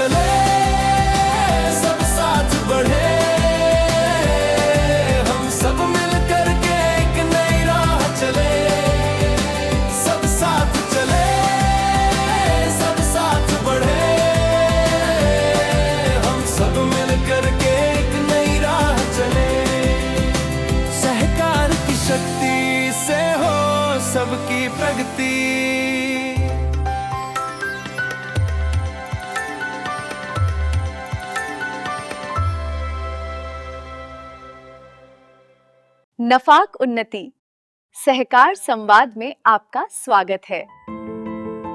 चले, सब साथ बढ़े, हम सब मिल करके एक नई राह चले, सब साथ चले, सब साथ बढ़े, हम सब मिल करके एक नई राह चले। सहकार की शक्ति से हो सबकी प्रगति। नफाक उन्नति सहकार संवाद में आपका स्वागत है।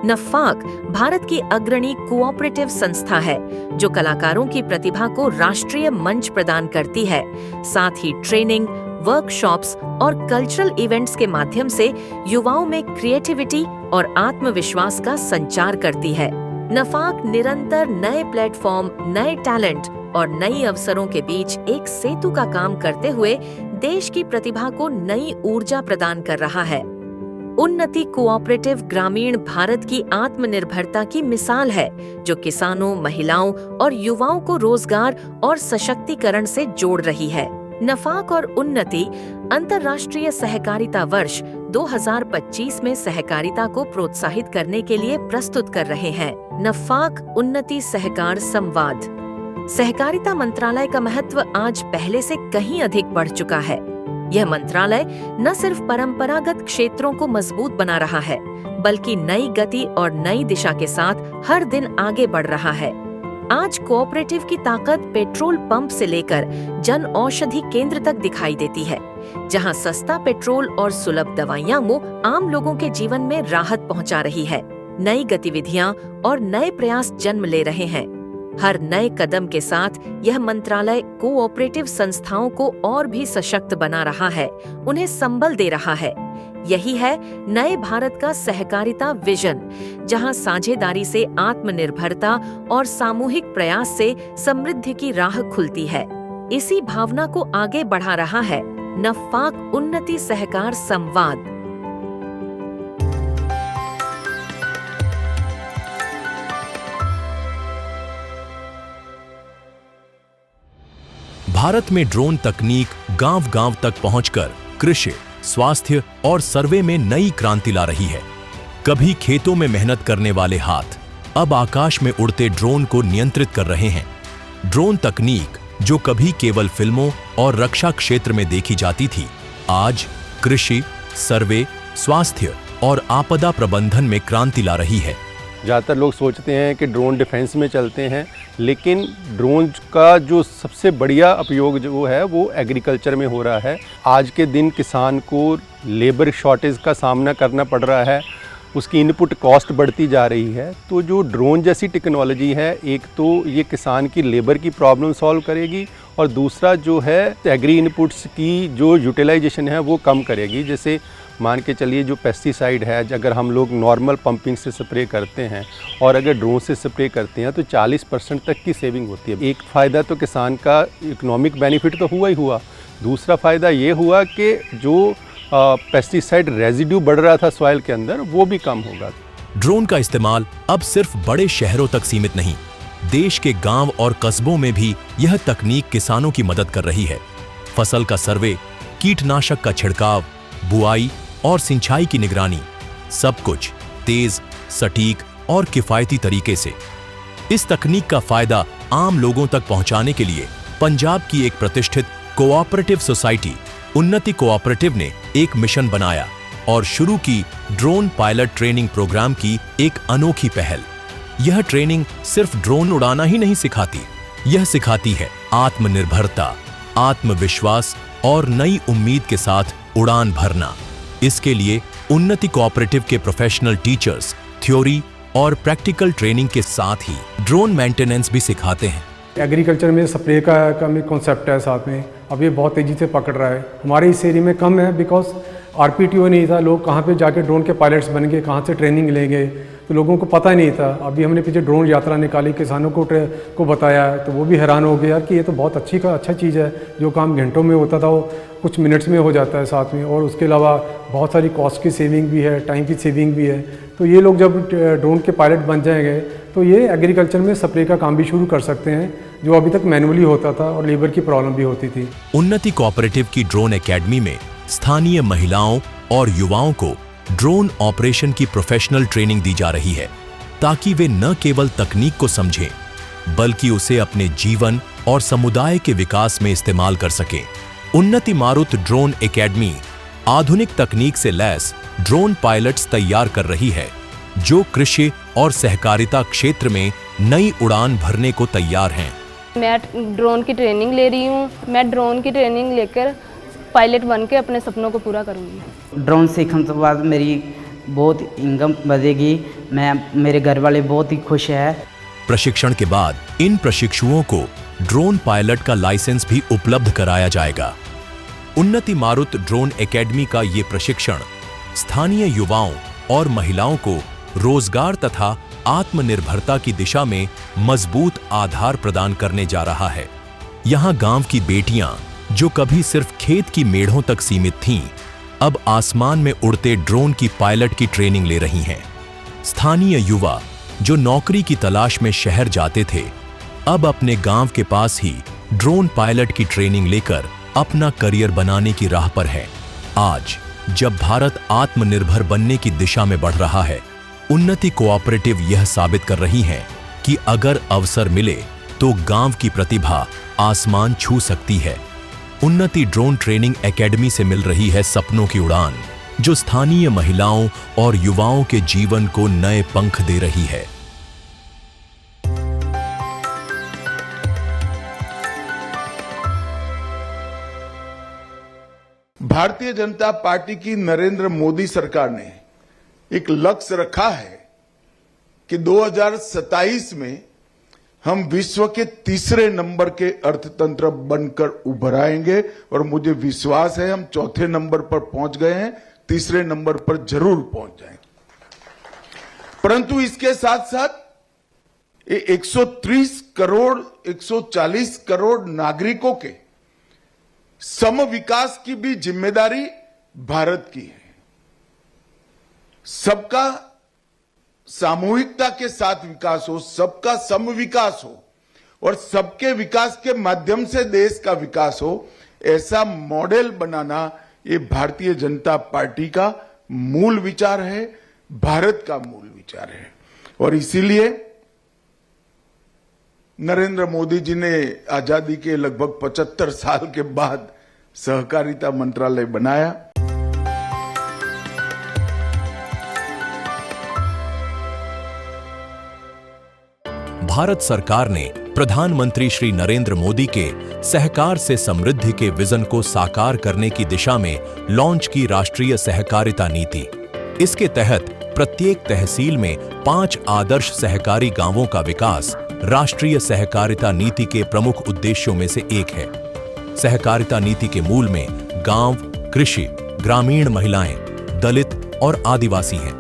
नफाक भारत की अग्रणी कोऑपरेटिव संस्था है जो कलाकारों की प्रतिभा को राष्ट्रीय मंच प्रदान करती है। साथ ही ट्रेनिंग, वर्कशॉप्स और कल्चरल इवेंट्स के माध्यम से युवाओं में क्रिएटिविटी और आत्मविश्वास का संचार करती है। नफाक निरंतर नए प्लेटफॉर्म, नए टैलेंट और नई अवसरों के बीच एक सेतु का काम करते हुए देश की प्रतिभा को नई ऊर्जा प्रदान कर रहा है। उन्नति कोऑपरेटिव ग्रामीण भारत की आत्मनिर्भरता की मिसाल है जो किसानों, महिलाओं और युवाओं को रोजगार और सशक्तिकरण से जोड़ रही है। नफाक और उन्नति अंतर्राष्ट्रीय सहकारिता वर्ष 2025 में सहकारिता को प्रोत्साहित करने के लिए प्रस्तुत कर रहे हैं। नफाक उन्नति सहकार संवाद। सहकारिता मंत्रालय का महत्व आज पहले से कहीं अधिक बढ़ चुका है। यह मंत्रालय न सिर्फ परंपरागत क्षेत्रों को मजबूत बना रहा है, बल्कि नई गति और नई दिशा के साथ हर दिन आगे बढ़ रहा है। आज कोऑपरेटिव की ताकत पेट्रोल पंप से लेकर जन औषधि केंद्र तक दिखाई देती है, जहां सस्ता पेट्रोल और सुलभ दवाइयां आम लोगों के जीवन में राहत पहुंचा रही है। नई गतिविधियां और नए प्रयास जन्म ले रहे हैं। हर नए कदम के साथ यह मंत्रालय कोऑपरेटिव संस्थाओं को और भी सशक्त बना रहा है, उन्हें संबल दे रहा है। यही है नए भारत का सहकारिता विजन, जहां साझेदारी से आत्मनिर्भरता और सामूहिक प्रयास से समृद्धि की राह खुलती है। इसी भावना को आगे बढ़ा रहा है नफाक उन्नति सहकार संवाद। भारत में ड्रोन तकनीक गांव-गांव तक पहुंचकर कृषि, स्वास्थ्य और सर्वे में नई क्रांति ला रही है। कभी खेतों में मेहनत करने वाले हाथ अब आकाश में उड़ते ड्रोन को नियंत्रित कर रहे हैं। ड्रोन तकनीक जो कभी केवल फिल्मों और रक्षा क्षेत्र में देखी जाती थी, आज कृषि, सर्वे, स्वास्थ्य और आपदा प्रबंधन में क्रांति ला रही है। ज़्यादातर लोग सोचते हैं कि ड्रोन डिफेंस में चलते हैं, लेकिन ड्रोन का जो सबसे बढ़िया उपयोग जो है वो एग्रीकल्चर में हो रहा है। आज के दिन किसान को लेबर शॉर्टेज का सामना करना पड़ रहा है, उसकी इनपुट कॉस्ट बढ़ती जा रही है। तो जो ड्रोन जैसी टेक्नोलॉजी है, एक तो ये किसान की लेबर की प्रॉब्लम सॉल्व करेगी और दूसरा जो है एग्री इनपुट्स की जो यूटिलाइजेशन है वो कम करेगी। जैसे मान के चलिए जो पेस्टिसाइड है, अगर हम लोग नॉर्मल पंपिंग से स्प्रे करते हैं और अगर ड्रोन से स्प्रे करते हैं तो 40% तक की सेविंग होती है। एक फ़ायदा तो किसान का इकोनॉमिक बेनिफिट तो हुआ ही हुआ, दूसरा फ़ायदा ये हुआ कि जो पेस्टिसाइड रेजिड्यू बढ़ रहा था सॉइल के अंदर वो भी कम होगा। ड्रोन का इस्तेमाल अब सिर्फ बड़े शहरों तक सीमित नहीं, देश के गांव और कस्बों में भी यह तकनीक किसानों की मदद कर रही है। फसल का सर्वे, कीटनाशक का छिड़काव, बुआई और सिंचाई की निगरानी, सब कुछ तेज, सटीक और किफायती तरीके से। इस तकनीक का फायदा आम लोगों तक पहुंचाने के लिए पंजाब की एक प्रतिष्ठित कोऑपरेटिव सोसाइटी उन्नति कोऑपरेटिव ने एक मिशन बनाया और शुरू की ड्रोन पायलट ट्रेनिंग प्रोग्राम की एक अनोखी पहल। यह ट्रेनिंग सिर्फ ड्रोन उड़ाना ही नहीं सिखाती, यह सिखाती है आत्मनिर्भरता, आत्मविश्वास और नई उम्मीद के साथ उड़ान भरना। इसके लिए उन्नति कोऑपरेटिव के प्रोफेशनल टीचर्स थ्योरी और प्रैक्टिकल ट्रेनिंग के साथ ही ड्रोन मेंटेनेंस भी सिखाते हैं। एग्रीकल्चर में स्प्रे का भी कॉन्सेप्ट है साथ में, अब ये बहुत तेज़ी से पकड़ रहा है। हमारे इस एरिया में कम है बिकॉज आरपीटीओ नहीं था, लोग कहाँ पे जाके ड्रोन के पायलट्स बन गए, कहाँ से ट्रेनिंग लेंगे। तो लोगों को पता नहीं था। अभी हमने पीछे ड्रोन यात्रा निकाली, किसानों को बताया, तो वो भी हैरान हो गए यार कि ये तो बहुत अच्छा चीज़ है, जो काम घंटों में होता था वो कुछ मिनट्स में हो जाता है साथ में। और उसके अलावा बहुत सारी कॉस्ट की सेविंग भी है, टाइम की सेविंग भी है। तो ये लोग जब ड्रोन के पायलट बन जाएंगे तो ये एग्रीकल्चर में स्प्रे का काम भी शुरू कर सकते हैं, जो अभी तक मैनुअली होता था और लेबर की प्रॉब्लम भी होती थी। उन्नति कोऑपरेटिव की ड्रोन एकेडमी में स्थानीय महिलाओं और युवाओं को ड्रोन ऑपरेशन की प्रोफेशनल ट्रेनिंग दी जा रही है, ताकि वे न केवल तकनीक को समझें, बल्कि उसे अपने जीवन और समुदाय के विकास में इस्तेमाल कर सकें। उन्नति मारुत ड्रोन एकेडमी आधुनिक तकनीक से लैस ड्रोन पायलट्स तैयार कर रही है, जो कृषि और सहकारिता क्षेत्र में नई उड़ान भरने को तैयार हैं। मैं ड्रोन की ट्रेनिंग ले रही हूँ। मैं ड्रोन की ट्रेनिंग लेकर पायलट बन के अपने सपनों को पूरा करूँगी। ड्रोन सीखने के बाद मेरी बहुत इनकम बढ़ेगी। मेरे घर वाले बहुत ही खुश हैं। प्रशिक्षण के बाद इन प्रशिक्षुओं को ड्रोन पायलट का लाइसेंस भी उपलब्ध कराया जाएगा। उन्नति मारुत ड्रोन एकेडमी का ये प्रशिक्षण स्थानीय युवाओं और महिलाओं को रोजगार तथा आत्मनिर्भरता की दिशा में मजबूत आधार प्रदान करने जा रहा है। यहाँ गांव की बेटियां, जो कभी सिर्फ खेत की मेढ़ों तक सीमित थीं, अब आसमान में उड़ते ड्रोन की पायलट की ट्रेनिंग ले रही हैं। स्थानीय युवा, जो नौकरी की तलाश में शहर जाते थे, अब अपने गांव के पास ही ड्रोन पायलट की ट्रेनिंग लेकर अपना करियर बनाने की राह पर है। आज जब भारत आत्मनिर्भर बनने की दिशा में बढ़ रहा है, उन्नति कोऑपरेटिव यह साबित कर रही है कि अगर अवसर मिले तो गांव की प्रतिभा आसमान छू सकती है। उन्नति ड्रोन ट्रेनिंग एकेडमी से मिल रही है सपनों की उड़ान, जो स्थानीय महिलाओं और युवाओं के जीवन को नए पंख दे रही है। भारतीय जनता पार्टी की नरेंद्र मोदी सरकार ने एक लक्ष्य रखा है कि 2027 में हम विश्व के तीसरे नंबर के अर्थतंत्र बनकर उभर आएंगे। और मुझे विश्वास है हम चौथे नंबर पर पहुंच गए हैं, तीसरे नंबर पर जरूर पहुंच जाएंगे। परंतु इसके साथ साथ ये 130 करोड़ 140 करोड़ नागरिकों के सम विकास की भी जिम्मेदारी भारत की है। सबका सामूहिकता के साथ विकास हो, सबका सम विकास हो और सबके विकास के माध्यम से देश का विकास हो, ऐसा मॉडल बनाना ये भारतीय जनता पार्टी का मूल विचार है, भारत का मूल विचार है। और इसीलिए नरेंद्र मोदी जी ने आजादी के लगभग 75 साल के बाद सहकारिता मंत्रालय बनाया। भारत सरकार ने प्रधानमंत्री श्री नरेंद्र मोदी के सहकार से समृद्धि के विजन को साकार करने की दिशा में लॉन्च की राष्ट्रीय सहकारिता नीति। इसके तहत प्रत्येक तहसील में 5 आदर्श सहकारी गांवों का विकास राष्ट्रीय सहकारिता नीति के प्रमुख उद्देश्यों में से एक है। सहकारिता नीति के मूल में गांव, कृषि, ग्रामीण महिलाएं, दलित और आदिवासी हैं।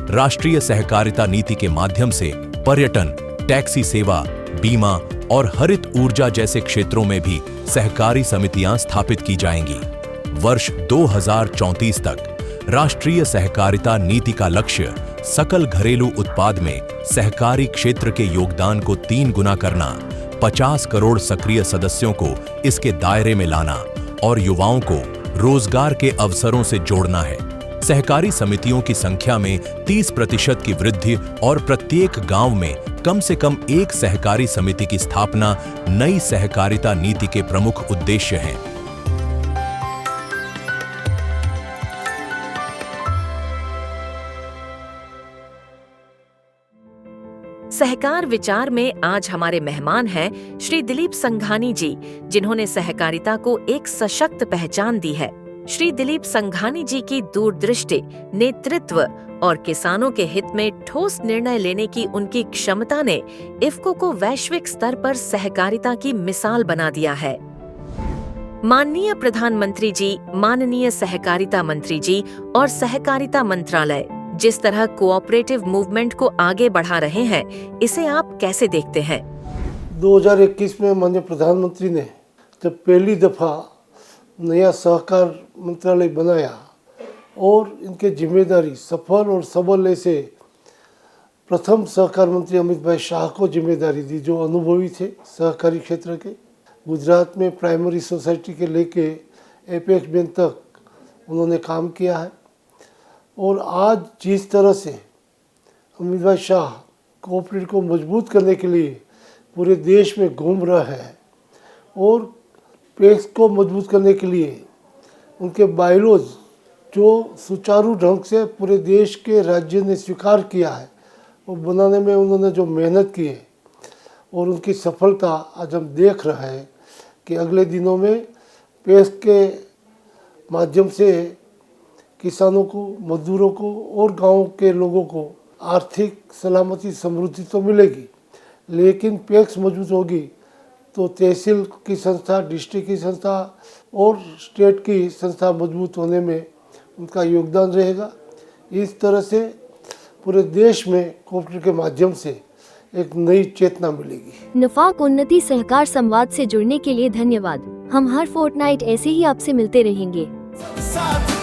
राष्ट्रीय सहकारिता नीति के माध्यम से पर्यटन, टैक्सी सेवा, बीमा और हरित ऊर्जा जैसे क्षेत्रों में भी सहकारी समितियां स्थापित की जाएंगी। वर्ष 2034 तक राष्ट्रीय सहकारिता नीति का लक्ष्य सकल घरेलू उत्पाद में सहकारी क्षेत्र के योगदान को 3 गुना करना, 50 करोड़ सक्रिय सदस्यों को इसके दायरे में लाना और युवाओं को रोजगार के अवसरों से जोड़ना है। सहकारी समितियों की संख्या में 30% की वृद्धि और प्रत्येक गांव में कम से कम एक सहकारी समिति की स्थापना नई सहकारिता नीति के प्रमुख उद्देश्य हैं। सहकार विचार में आज हमारे मेहमान हैं श्री दिलीप संघानी जी, जिन्होंने सहकारिता को एक सशक्त पहचान दी है। श्री दिलीप संघानी जी की दूरदृष्टि, नेतृत्व और किसानों के हित में ठोस निर्णय लेने की उनकी क्षमता ने इफ्को को वैश्विक स्तर पर सहकारिता की मिसाल बना दिया है। माननीय प्रधानमंत्री जी, माननीय सहकारिता मंत्री जी और सहकारिता मंत्रालय जिस तरह कोऑपरेटिव मूवमेंट को आगे बढ़ा रहे हैं, इसे आप कैसे देखते हैं? 2021 में माननीय प्रधानमंत्री ने जब पहली दफ़ा नया सहकार मंत्रालय बनाया और इनके जिम्मेदारी सफल और सबल ऐसे प्रथम सहकार मंत्री अमित भाई शाह को जिम्मेदारी दी, जो अनुभवी थे सहकारी क्षेत्र के। गुजरात में प्राइमरी सोसाइटी के लेके एपेक्स बैंक तक उन्होंने काम किया है और आज जिस तरह से अमित भाई शाह कोऑपरेटिव को मजबूत करने के लिए पूरे देश में घूम रहा है और पेक्स को मजबूत करने के लिए उनके बायलॉज जो सुचारू ढंग से पूरे देश के राज्य ने स्वीकार किया है, वो बनाने में उन्होंने जो मेहनत की है और उनकी सफलता आज हम देख रहे हैं कि अगले दिनों में पेक्स के माध्यम से किसानों को, मजदूरों को और गांव के लोगों को आर्थिक सलामती, समृद्धि तो मिलेगी, लेकिन पेक्स मजबूत होगी तो तहसील की संस्था, डिस्ट्रिक्ट की संस्था और स्टेट की संस्था मजबूत होने में उनका योगदान रहेगा। इस तरह से पूरे देश में कोऑपरेटिव के माध्यम से एक नई चेतना मिलेगी। नफाक उन्नति सहकार संवाद से जुड़ने के लिए धन्यवाद। हम हर फोर्टनाइट ऐसे ही आपसे मिलते रहेंगे। साथ